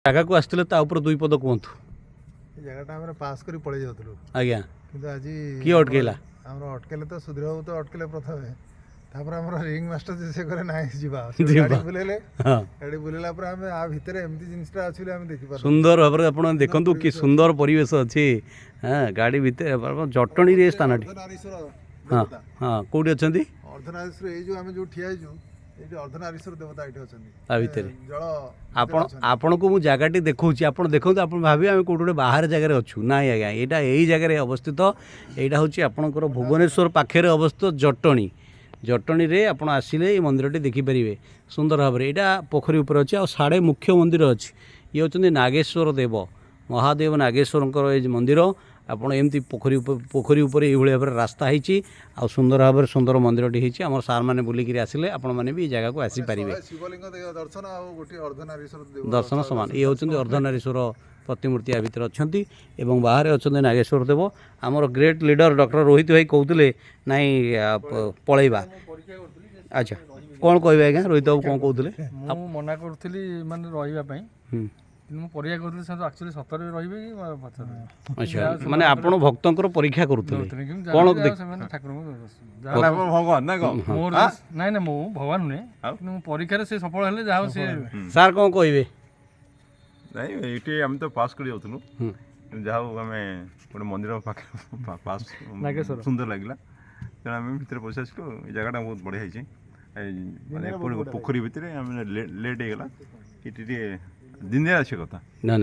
ଜାଗା କୁ ଆସିଥିଲେ ତା ଉପରେ ଦୁଇ ପଦ କୁହନ୍ତୁ। ଏ ଜାଗାଟା ଆମେ ପାସ୍ କରି ପଳେଇ ଯାଉଥିଲୁ ଆଜ୍ଞା କିନ୍ତୁ ଆଜି କିଏ ଅଟକେଇଲା? ଆମର ଅଟକେଇଲେ ତ ସୁଧୀର ବାବୁ ତ ଅଟକେଇଲେ ପ୍ରଥମେ, ତାପରେ ଆମର ରିଙ୍ଗ ମାଷ୍ଟର ସେ କହିଲେ ନାହିଁ ଯିବା, ଯିବା। ଗାଡ଼ି ବୁଲେଇଲେ, ହଁ ଗାଡ଼ି ବୁଲେଇଲା ପରେ ଆମେ ଆ ଭିତରେ ଏମିତି ଜିନିଷଟା ଅଛି ବୋଲି ଆମେ ଦେଖିପାରୁ। ସୁନ୍ଦର ଭାବରେ ଆପଣ ଦେଖନ୍ତୁ କି ସୁନ୍ଦର ପରିବେଶ ଅଛି। ହଁ ଗାଡ଼ି ଭିତରେ ଜଟଣୀରେ ସ୍ଥାନଟି। ହଁ ହଁ କୋଉଠି ଅଛନ୍ତି? ଅର୍ଦ୍ଧନାରୀଶ୍ୱର ଏଇ ଯୋଉ ଆମେ ଯୋଉ ଠିଆ ହେଇଛୁ ଏଇଠି ଅର୍ଦ୍ଧନାରୀଶ୍ୱର ଦେବତା ଏଇଠି ଅଛନ୍ତି ତା ଭିତରେ ଜଳ ଆପଣଙ୍କୁ ମୁଁ ଜାଗାଟି ଦେଖାଉଛି, ଆପଣ ଦେଖନ୍ତୁ, ଆପଣ ଭାବିବେ ଆମେ କେଉଁଠି ଗୋଟେ ବାହାର ଜାଗାରେ ଅଛୁ। ନାଇଁ ଆଜ୍ଞା, ଏଇଟା ଏଇ ଜାଗାରେ ଅବସ୍ଥିତ। ଏଇଟା ହେଉଛି ଆପଣଙ୍କର ଭୁବନେଶ୍ୱର ପାଖରେ ଅବସ୍ଥିତ ଜଟଣୀ। ଜଟଣୀରେ ଆପଣ ଆସିଲେ ଏଇ ମନ୍ଦିରଟି ଦେଖିପାରିବେ ସୁନ୍ଦର ଭାବରେ। ଏଇଟା ପୋଖରୀ ଉପରେ ଅଛି, ଆଉ ସାଡ଼େ ମୁଖ୍ୟ ମନ୍ଦିର ଅଛି। ଇଏ ହେଉଛନ୍ତି ନାଗେଶ୍ୱର ଦେବ, ମହାଦେବ ନାଗେଶ୍ୱରଙ୍କର ଏଇ ମନ୍ଦିର। ଆପଣ ଏମିତି ପୋଖରୀ ଉପରେ ଏଇଭଳି ଭାବରେ ରାସ୍ତା ହେଇଛି, ଆଉ ସୁନ୍ଦର ଭାବରେ ସୁନ୍ଦର ମନ୍ଦିରଟି ହେଇଛି। ଆମର ସାର୍ମାନେ ବୁଲିକିରି ଆସିଲେ ଆପଣମାନେ ବି ଏଇ ଜାଗାକୁ ଆସିପାରିବେ। ଶିବଲିଙ୍ଗ ଦର୍ଶନ ଆଉ ଗୋଟିଏ ଅର୍ଦ୍ଧନାରୀଶ୍ୱର ଦର୍ଶନ ସମାନ। ଇଏ ହେଉଛନ୍ତି ଅର୍ଦ୍ଧନାରୀଶ୍ୱର ପ୍ରତିମୂର୍ତ୍ତି ଆ ଭିତରେ ଅଛନ୍ତି, ଏବଂ ବାହାରେ ଅଛନ୍ତି ନାଗେଶ୍ୱର ଦେବ। ଆମର ଗ୍ରେଟ୍ ଲିଡର ଡକ୍ଟର ରୋହିତ ଭାଇ କହୁଥିଲେ ନାଇଁ ପଳେଇବା। ଆଚ୍ଛା କ'ଣ କହିବେ ଆଜ୍ଞା? ରୋହିତ ବାବୁ କ'ଣ କହୁଥିଲେ? ମୁଁ ମନା କରୁଥିଲି ମାନେ ରହିବା ପାଇଁ, କିନ୍ତୁ ମୁଁ ପରୀକ୍ଷା କରୁଥିଲି ସେ ଆକ୍ଚୁଆଲି ସତରେ ରହିବେ କି ପଚାରିବେ। ଆଚ୍ଛା, ମାନେ ଆପଣ ଭକ୍ତଙ୍କର ପରୀକ୍ଷା କରୁଥିଲେ କ'ଣ? ସେମାନେ ଠାକୁରଙ୍କୁ ଭଗବାନ ନା କ'ଣ? ମୋର ନାଇଁ ନାଇଁ ମୁଁ ଭଗବାନ ନୁହେଁ, କିନ୍ତୁ ମୁଁ ପରୀକ୍ଷାରେ ସେ ସଫଳ ହେଲେ ଯାହା ହଉ ସେ। ସାର୍ କ'ଣ କହିବେ? ନାଇଁ ଏଇଠି ଆମେ ତ ପାସ୍ କରି ଯାଉଥିଲୁ, ଯାହା ହଉ ଆମେ ଗୋଟେ ମନ୍ଦିର ପାଖରେ ପାସ୍ ସୁନ୍ଦର ଲାଗିଲା, ତେଣୁ ଆମେ ଭିତରେ ପଶି ଆସିଲୁ। ଏ ଜାଗାଟା ବହୁତ ବଢ଼ିଆ ହେଇଛି। ମାନେ ପୋଖରୀ ଭିତରେ ଆମେ ଲେଟ୍ ହେଇଗଲା, ଏଠି ଟିକେ ଦିନରେ ଆସିବା କଥା। ଧନ୍ୟବାଦ।